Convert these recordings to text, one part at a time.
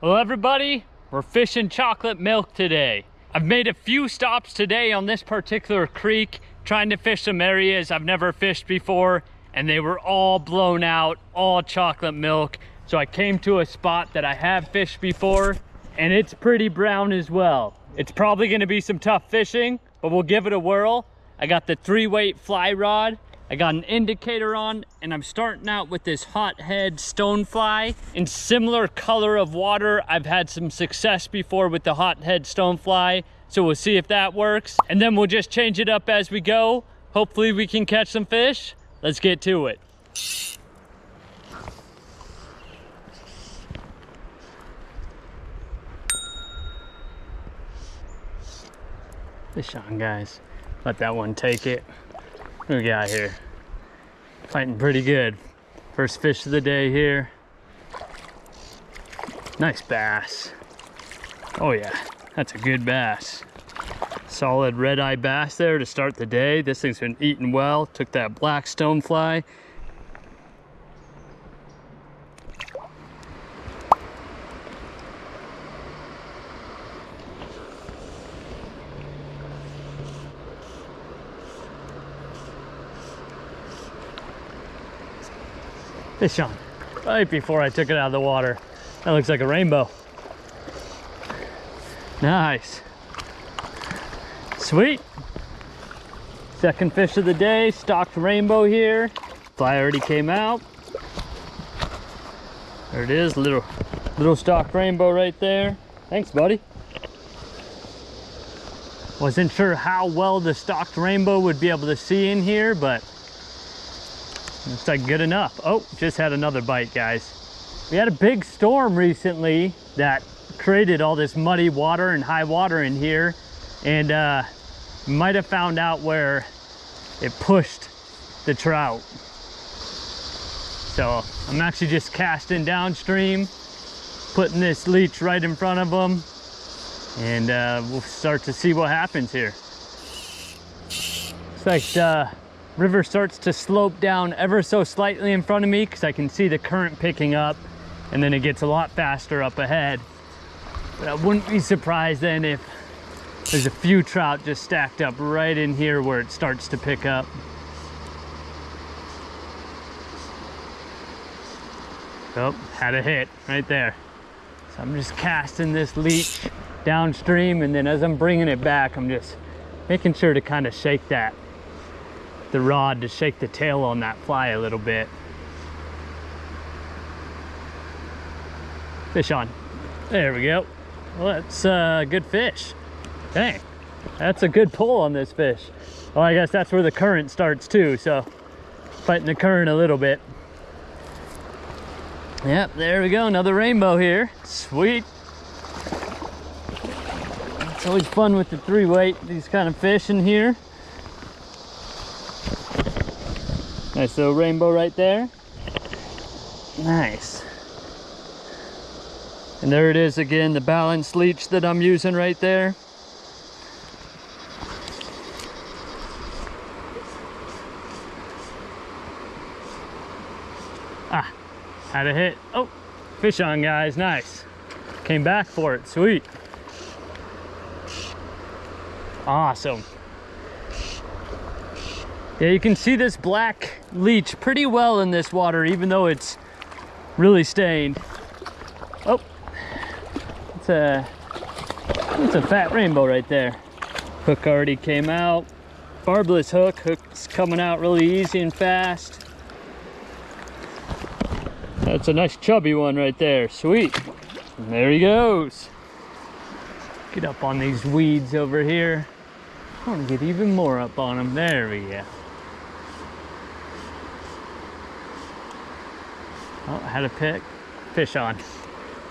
Hello everybody, we're fishing chocolate milk today. I've made a few stops today on this particular creek, trying to fish some areas I've never fished before, and they were all blown out, all chocolate milk. So I came to a spot that I have fished before, and it's pretty brown as well. It's probably gonna be some tough fishing, but we'll give it a whirl. I got the 3-weight fly rod. I got an indicator on, and I'm starting out with this hothead stonefly in similar color of water. I've had some success before with the hothead stonefly, so we'll see if that works. And then we'll just change it up as we go. Hopefully we can catch some fish. Let's get to it. Fish on, guys. Let that one take it. What do we got here? Fighting pretty good. First fish of the day here. Nice bass. Oh yeah, that's a good bass. Solid red-eye bass there to start the day. This thing's been eating well. Took that black stonefly. Fish on, right before I took it out of the water. That looks like a rainbow. Nice. Sweet. Second fish of the day, stocked rainbow here. Fly already came out. There it is, little stocked rainbow right there. Thanks, buddy. Wasn't sure how well the stocked rainbow would be able to see in here, but looks like good enough. Oh, just had another bite, guys. We had a big storm recently that created all this muddy water and high water in here, and might have found out where it pushed the trout. So I'm actually just casting downstream, putting this leech right in front of them, and we'll start to see what happens here. It's like river starts to slope down ever so slightly in front of me because I can see the current picking up, and then it gets a lot faster up ahead. But I wouldn't be surprised then if there's a few trout just stacked up right in here where it starts to pick up. Oh, had a hit right there. So I'm just casting this leech downstream, and then as I'm bringing it back, I'm just making sure to kind of shake the rod to shake the tail on that fly a little bit. Fish on. There we go. Well, that's a good fish. Dang, that's a good pull on this fish. Well, I guess that's where the current starts too, so fighting the current a little bit. Yep, there we go, another rainbow here. Sweet. It's always fun with the 3-weight, these kind of fish in here. Nice little rainbow right there. Nice. And there it is again, the balanced leech that I'm using right there. Ah, had a hit. Oh, fish on, guys, nice. Came back for it, sweet. Awesome. Yeah, you can see this black leech pretty well in this water, even though it's really stained. Oh, it's a fat rainbow right there. Hook already came out. Barbless hook. Hook's coming out really easy and fast. That's a nice chubby one right there. Sweet. And there he goes. Get up on these weeds over here. I want to get even more up on them. There we go. Oh, I had a fish on.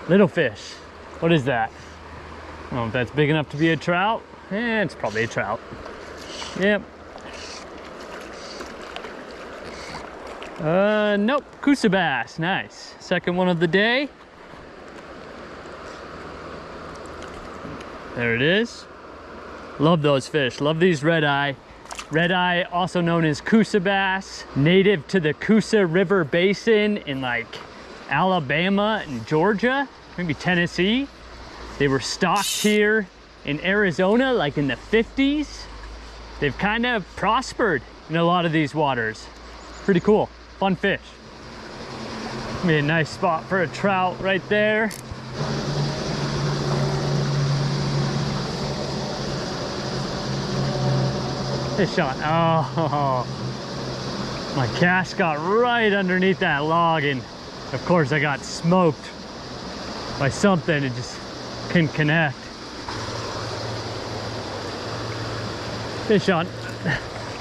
Little fish. What is that? I don't know if that's big enough to be a trout. It's probably a trout. Yep. Nope. Coosa bass. Nice. Second one of the day. There it is. Love those fish. Love these red eye. Red eye, also known as Coosa bass, native to the Coosa River Basin in like Alabama and Georgia. maybe Tennessee. They were stocked here in Arizona, like in the 50s. They've kind of prospered in a lot of these waters. Pretty cool, fun fish. Be a nice spot for a trout right there. Fish on. Oh, my cast got right underneath that log, and of course I got smoked by something. It just couldn't connect. Fish on.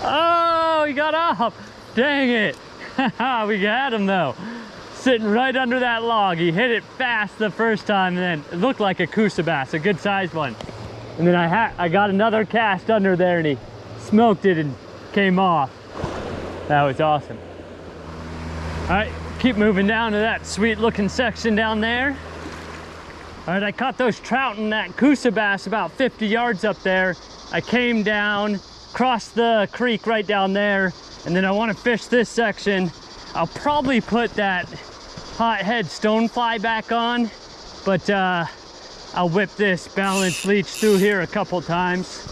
Oh, he got off. Dang it. We got him though. Sitting right under that log. He hit it fast the first time, and then it looked like a coosa bass, a good sized one. And then I got another cast under there, and he smoked it and came off. That was awesome. All right, keep moving down to that sweet looking section down there. All right, I caught those trout and that coosa bass about 50 yards up there. I came down, crossed the creek right down there, and then I want to fish this section. I'll probably put that hothead stonefly back on, but I'll whip this balanced leech through here a couple times.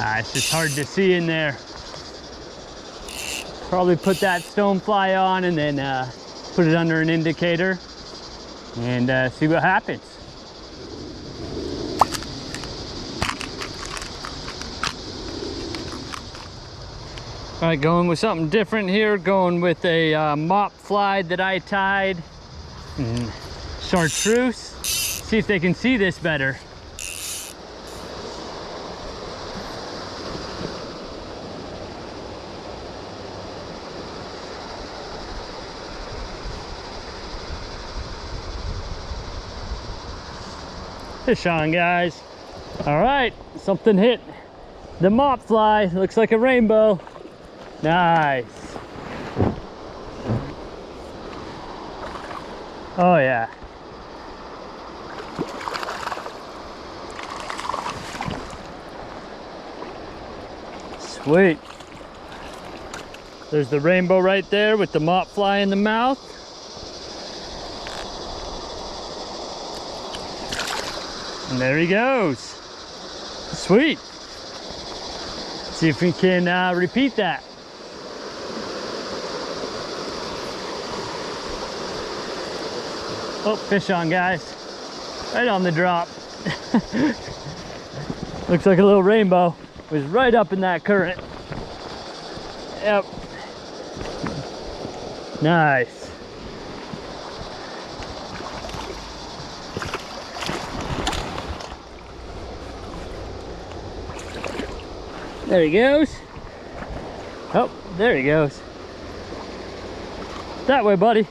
It's just hard to see in there. Probably put that stonefly on and then put it under an indicator and see what happens. All right, going with something different here. Going with a mop fly that I tied. Chartreuse. See if they can see this better. Fish on, guys. All right, something hit the mop fly. Looks like a rainbow. Nice. Oh yeah. Sweet. There's the rainbow right there with the mop fly in the mouth. And there he goes. Sweet. See if we can repeat that. Oh, fish on, guys. Right on the drop. Looks like a little rainbow. It was right up in that current. Yep. Nice. There he goes. Oh, there he goes. That way, buddy.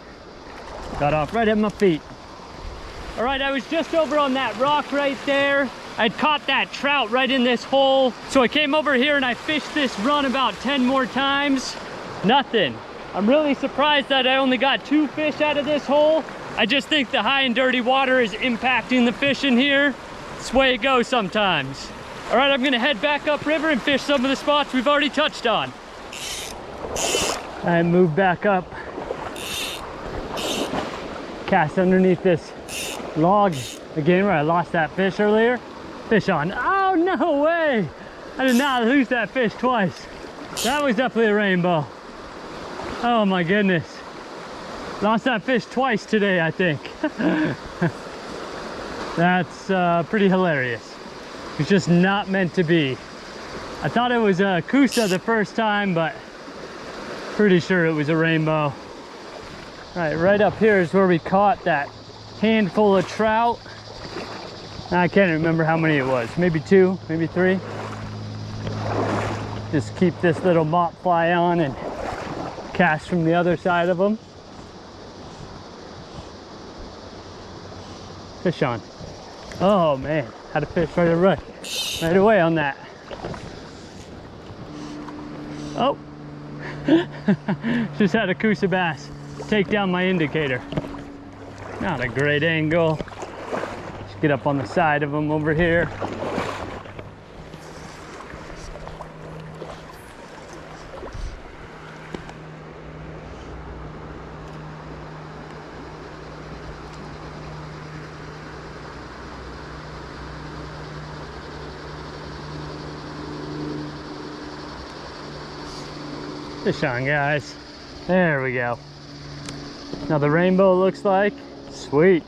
Got off right at my feet. All right, I was just over on that rock right there. I'd caught that trout right in this hole. So I came over here and I fished this run about 10 more times. Nothing. I'm really surprised that I only got 2 fish out of this hole. I just think the high and dirty water is impacting the fish in here. It's the way it goes sometimes. All right, I'm gonna head back upriver and fish some of the spots we've already touched on. I move back up. Cast underneath this log again where I lost that fish earlier. Fish on. Oh, no way! I did not lose that fish twice. That was definitely a rainbow. Oh my goodness. Lost that fish twice today, I think. That's pretty hilarious. It's just not meant to be. I thought it was a coosa the first time, but pretty sure it was a rainbow. All right, right up here is where we caught that handful of trout. I can't remember how many it was. Maybe 2, maybe 3. Just keep this little mop fly on and cast from the other side of them. Fish on. Oh man, had a fish right away on that. Oh, just had a coosa bass take down my indicator. Not a great angle. Just get up on the side of them over here. Fish on, guys. There we go. Now the rainbow looks like. Sweet.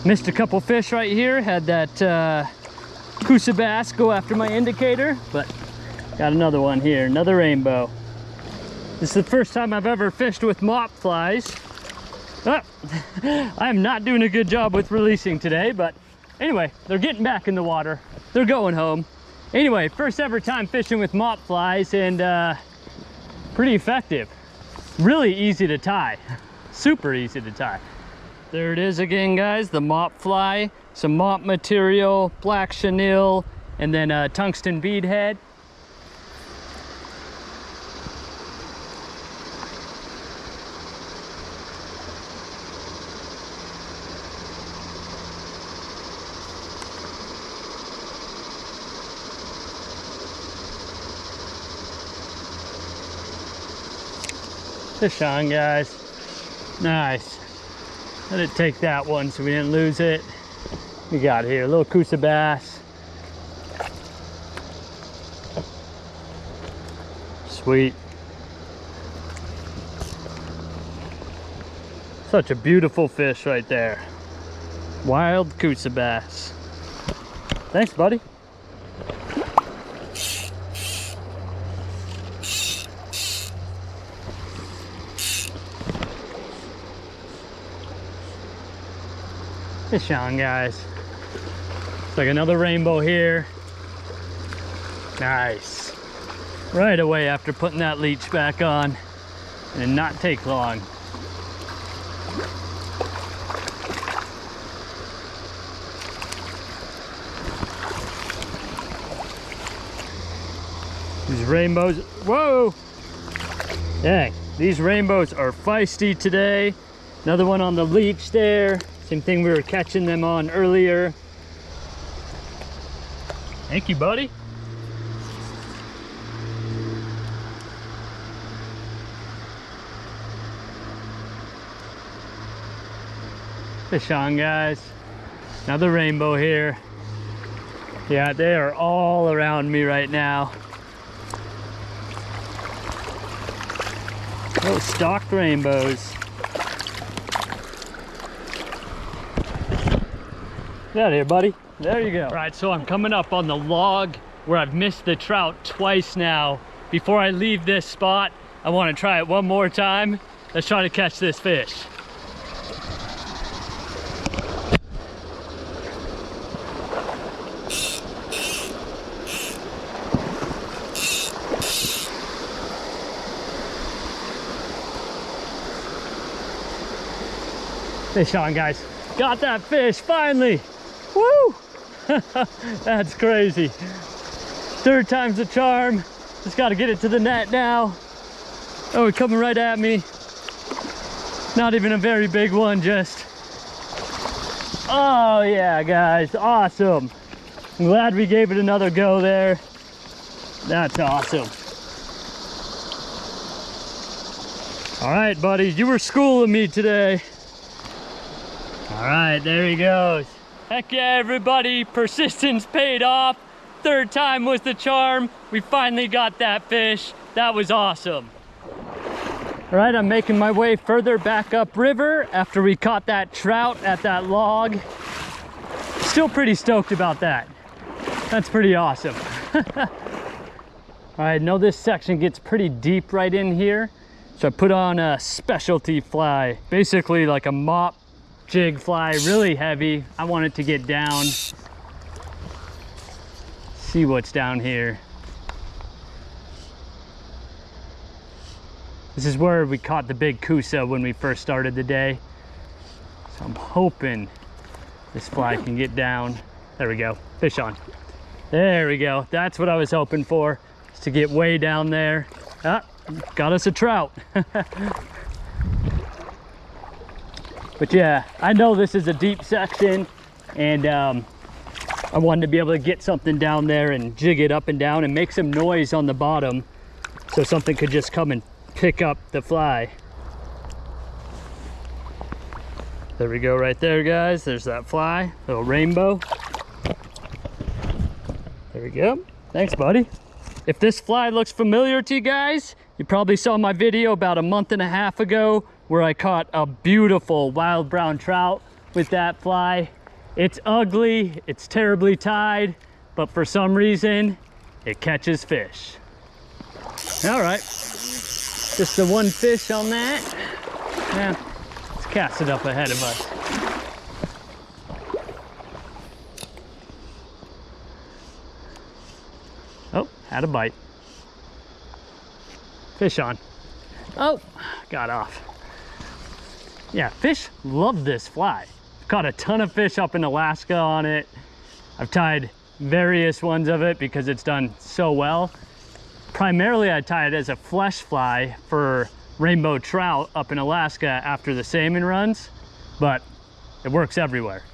Missed a couple fish right here. Had that Coosa bass go after my indicator, but got another one here, another rainbow. This is the first time I've ever fished with mop flies. Oh, I'm not doing a good job with releasing today, but anyway, they're getting back in the water. They're going home. Anyway, first ever time fishing with mop flies, and pretty effective. Really easy to tie. Super easy to tie. There it is again, guys, the mop fly, some mop material, black chenille, and then a tungsten bead head. Fish on, guys. Nice. Let it take that one so we didn't lose it. We got here a little Coosa bass. Sweet. Such a beautiful fish right there. Wild Coosa bass. Thanks, buddy. Fish on, guys. It's like another rainbow here. Nice. Right away after putting that leech back on, and not take long. These rainbows, whoa! Dang, these rainbows are feisty today. Another one on the leech there. Same thing we were catching them on earlier. Thank you, buddy. Fish on, guys. Another rainbow here. Yeah, they are all around me right now. Oh, stalked rainbows. Get out of here, buddy. There you go. All right, so I'm coming up on the log where I've missed the trout twice now. Before I leave this spot, I want to try it one more time. Let's try to catch this fish. Fish on, guys. Got that fish, finally. Woo! That's crazy. Third time's the charm. Just got to get it to the net now. Oh, it's coming right at me. Not even a very big one, just. Oh yeah, guys, awesome. I'm glad we gave it another go there. That's awesome. All right, buddies, you were schooling me today. All right, there he goes. Heck yeah, everybody, persistence paid off. Third time was the charm. We finally got that fish. That was awesome. All right, I'm making my way further back up river after we caught that trout at that log. Still pretty stoked about that. That's pretty awesome. All right, I know this section gets pretty deep right in here. So I put on a specialty fly, basically like a mop jig fly, really heavy. I want it to get down. See what's down here. This is where we caught the big Coosa when we first started the day. So I'm hoping this fly can get down. There we go, fish on. There we go, that's what I was hoping for, is to get way down there. Ah, got us a trout. But yeah, I know this is a deep section, and I wanted to be able to get something down there and jig it up and down and make some noise on the bottom so something could just come and pick up the fly. There we go right there, guys. There's that fly, little rainbow. There we go. Thanks, buddy. If this fly looks familiar to you guys, you probably saw my video about a month and a half ago where I caught a beautiful wild brown trout with that fly. It's ugly, it's terribly tied, but for some reason, it catches fish. All right, just the one fish on that. Yeah, let's cast it up ahead of us. Oh, had a bite. Fish on. Oh, got off. Yeah, fish love this fly. Caught a ton of fish up in Alaska on it. I've tied various ones of it because it's done so well. Primarily I tie it as a flesh fly for rainbow trout up in Alaska after the salmon runs, but it works everywhere.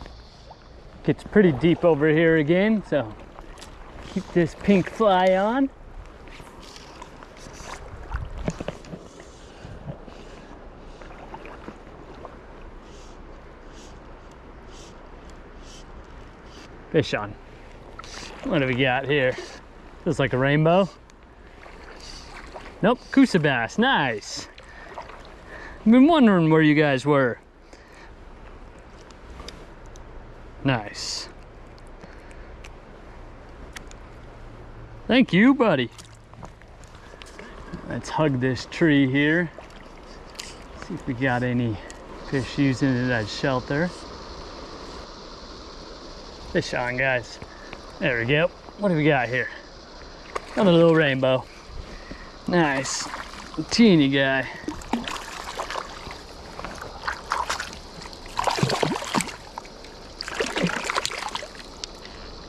Gets pretty deep over here again, so keep this pink fly on. Fish on. What do we got here? Looks like a rainbow. Nope, Coosa bass, nice. I've been wondering where you guys were. Nice. Thank you, buddy. Let's hug this tree here. See if we got any fish using it as shelter. Fish on, guys. There we go. What do we got here? Another little rainbow. Nice. A teeny guy.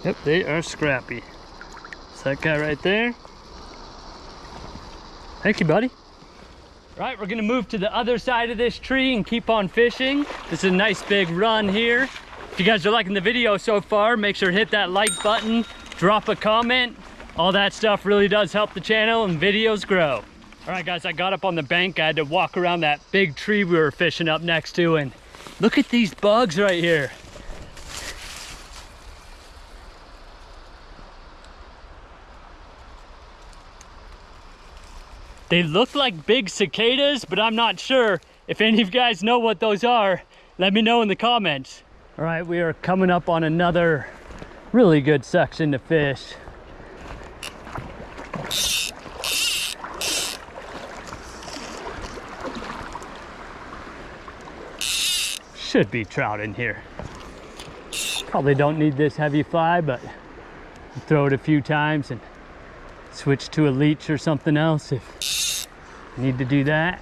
Yep, they are scrappy. It's that guy right there. Thank you, buddy. All right, we're gonna move to the other side of this tree and keep on fishing. This is a nice big run here. If you guys are liking the video so far, make sure to hit that like button, drop a comment. All that stuff really does help the channel and videos grow. All right, guys, I got up on the bank. I had to walk around that big tree we were fishing up next to, and look at these bugs right here. They look like big cicadas, but I'm not sure. If any of you guys know what those are, let me know in the comments. All right, we are coming up on another really good section to fish. Should be trout in here. Probably don't need this heavy fly, but throw it a few times and switch to a leech or something else if you need to do that.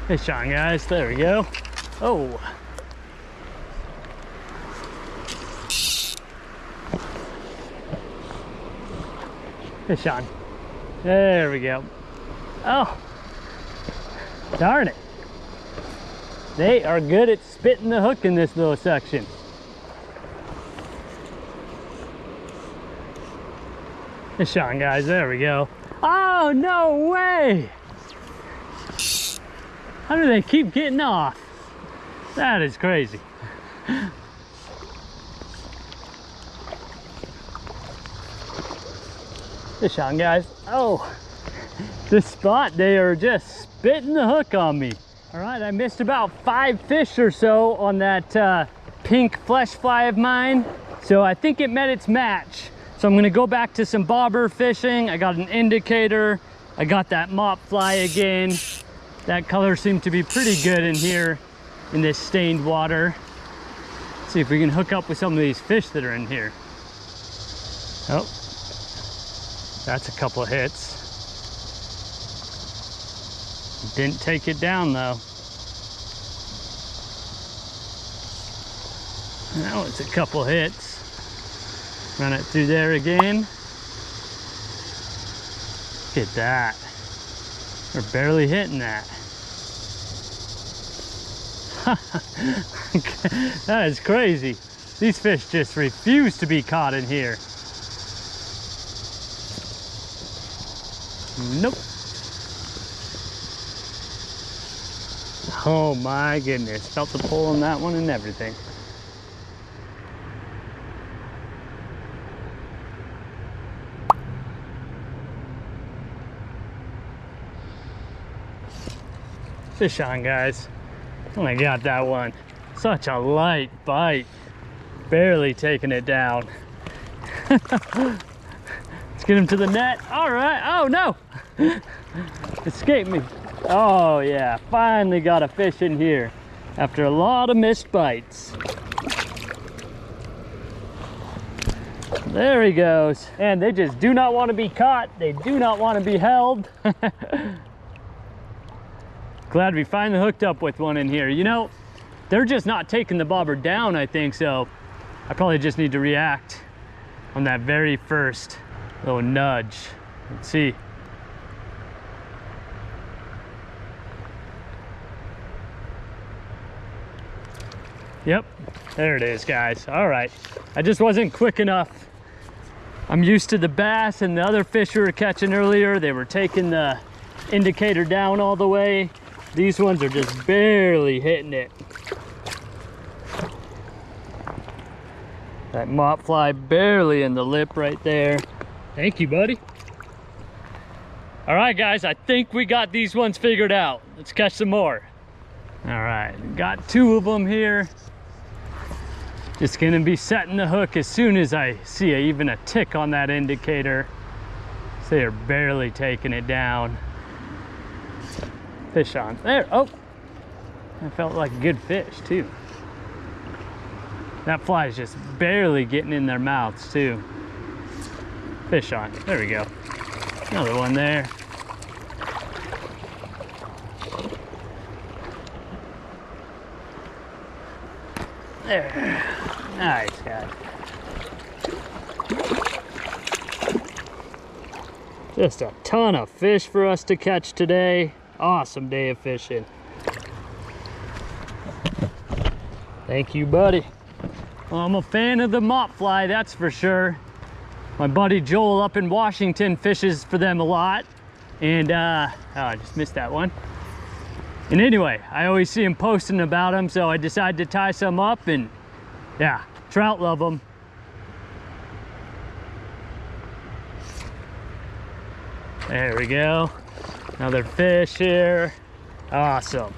Fish on, guys. There we go. Oh. Fish on. There we go. Oh. Darn it. They are good at spitting the hook in this little section. Fish on, guys. There we go. Oh, no way. How do they keep getting off? That is crazy. Fish on, guys. Oh, this spot, they are just spitting the hook on me. All right, I missed about 5 fish or so on that pink flesh fly of mine. So I think it met its match. So I'm gonna go back to some bobber fishing. I got an indicator. I got that mop fly again. That color seemed to be pretty good in here in this stained water. Let's see if we can hook up with some of these fish that are in here. Oh, that's a couple of hits. Didn't take it down though. Now it's a couple hits. Run it through there again. Look at that. We're barely hitting that. That is crazy. These fish just refuse to be caught in here. Nope. Oh my goodness, felt the pull on that one and everything. Fish on, guys. Oh my God, that one. Such a light bite. Barely taking it down. Let's get him to the net. All right. Oh no. Escaped me. Oh yeah, finally got a fish in here after a lot of missed bites. There he goes. And they just do not want to be caught. They do not want to be held. Glad we finally hooked up with one in here. You know, they're just not taking the bobber down, I think, so I probably just need to react on that very first little nudge. Let's see. Yep, there it is, guys. All right, I just wasn't quick enough. I'm used to the bass and the other fish we were catching earlier. They were taking the indicator down all the way. These ones are just barely hitting it. That mop fly barely in the lip right there. Thank you, buddy. All right, guys, I think we got these ones figured out. Let's catch some more. All right, got two of them here. Just gonna be setting the hook as soon as I see even a tick on that indicator. So they're barely taking it down. Fish on there. Oh, I felt like a good fish too. That fly is just barely getting in their mouths too. Fish on. There we go. Another one there. There. Nice, guys. Just a ton of fish for us to catch today. Awesome day of fishing. Thank you, buddy. Well, I'm a fan of the mop fly, that's for sure. My buddy Joel up in Washington fishes for them a lot. And, oh, I just missed that one. And anyway, I always see him posting about them, so I decided to tie some up, and yeah, trout love them. There we go. Another fish here. Awesome.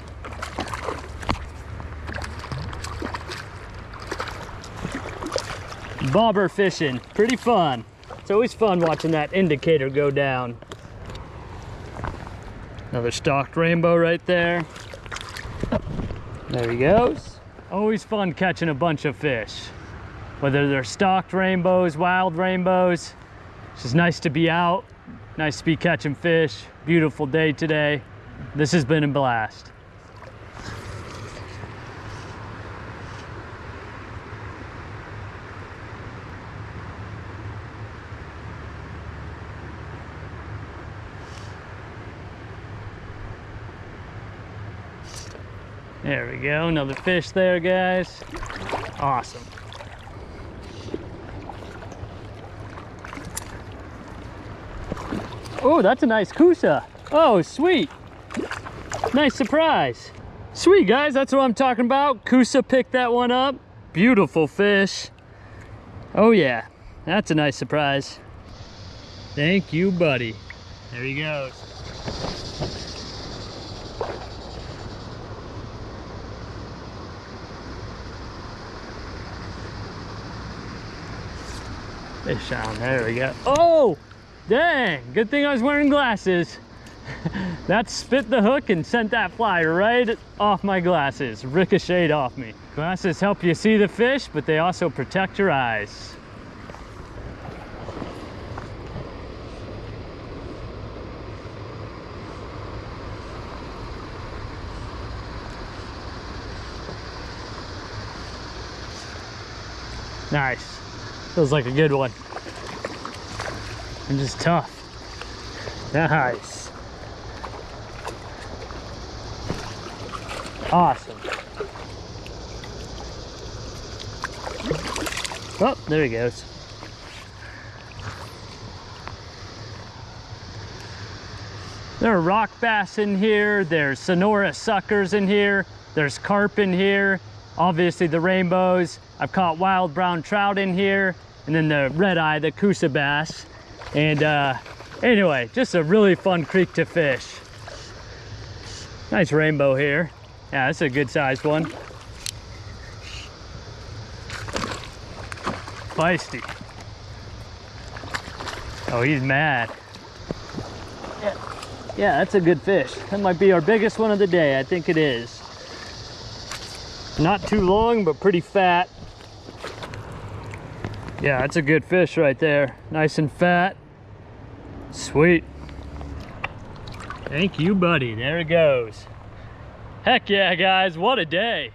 Bobber fishing, pretty fun. It's always fun watching that indicator go down. Another stalked rainbow right there. There he goes. Always fun catching a bunch of fish. Whether they're stalked rainbows, wild rainbows. It's just nice to be out. Nice to be catching fish. Beautiful day today. This has been a blast. There we go, another fish there, guys. Awesome. Oh, that's a nice Coosa. Oh, sweet. Nice surprise. Sweet, guys, that's what I'm talking about. Coosa picked that one up. Beautiful fish. Oh yeah, that's a nice surprise. Thank you, buddy. There he goes. Fish on, there we go. Oh, dang, good thing I was wearing glasses. That spit the hook and sent that fly right off my glasses, ricocheted off me. Glasses help you see the fish, but they also protect your eyes. Nice. Feels like a good one. And just tough. Nice. Awesome. Oh, there he goes. There are rock bass in here, there's Sonora suckers in here, there's carp in here, obviously the rainbows. I've caught wild brown trout in here, and then the red eye, the Coosa bass. And anyway, just a really fun creek to fish. Nice rainbow here. Yeah, that's a good sized one. Feisty. Oh, he's mad. Yeah, that's a good fish. That might be our biggest one of the day. I think it is. Not too long, but pretty fat. Yeah, that's a good fish right there. Nice and fat. Sweet. Thank you, buddy. There it goes. Heck yeah, guys. What a day.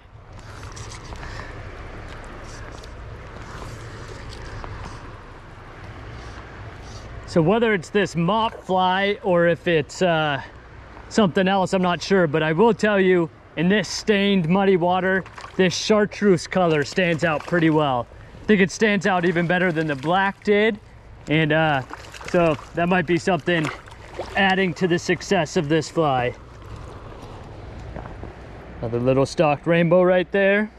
So whether it's this mop fly or if it's something else, I'm not sure, but I will tell you, in this stained muddy water, this chartreuse color stands out pretty well. I think it stands out even better than the black did. And so that might be something adding to the success of this fly. Another little stalked rainbow right there.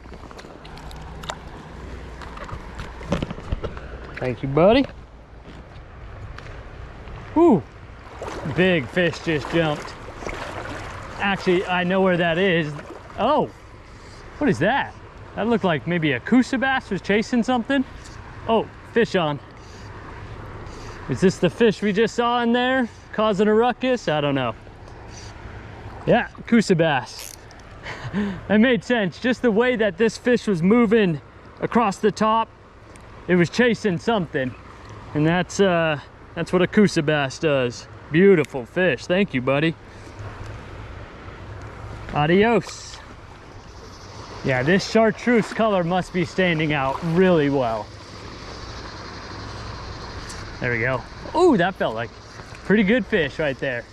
Thank you, buddy. Ooh, big fish just jumped. Actually, I know where that is. Oh, what is that? That looked like maybe a Coosa bass was chasing something. Oh, fish on. Is this the fish we just saw in there causing a ruckus? I don't know. Yeah, Coosa bass. That made sense. Just the way that this fish was moving across the top, it was chasing something. And that's what a Coosa bass does. Beautiful fish. Thank you, buddy. Adios. Yeah, this chartreuse color must be standing out really well. There we go. Oh, that felt like pretty good fish right there.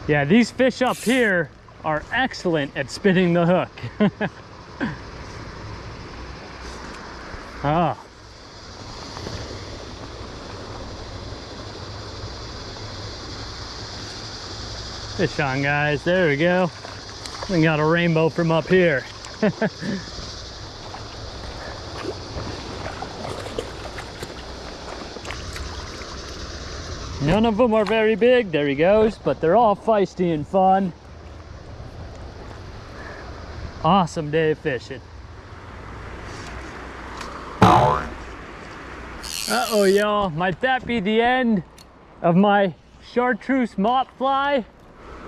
Yeah, these fish up here are excellent at spinning the hook. Ah. Fish on, guys. There we go. We got a rainbow from up here. None of them are very big. There he goes. But they're all feisty and fun. Awesome day of fishing. Uh-oh, y'all. Might that be the end of my chartreuse mop fly?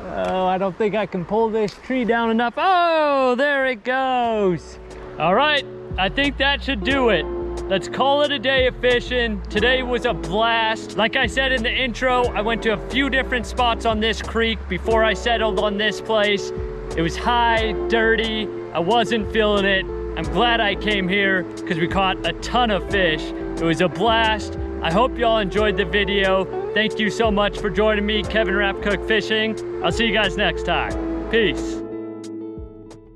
Oh, I don't think I can pull this tree down enough. Oh, there it goes. All right, I think that should do it. Let's call it a day of fishing. Today was a blast. Like I said in the intro, I went to a few different spots on this creek before I settled on this place. It was high, dirty. I wasn't feeling it. I'm glad I came here because we caught a ton of fish. It was a blast. I hope y'all enjoyed the video. Thank you so much for joining me, Kevin Rapkoch Fishing. I'll see you guys next time. Peace.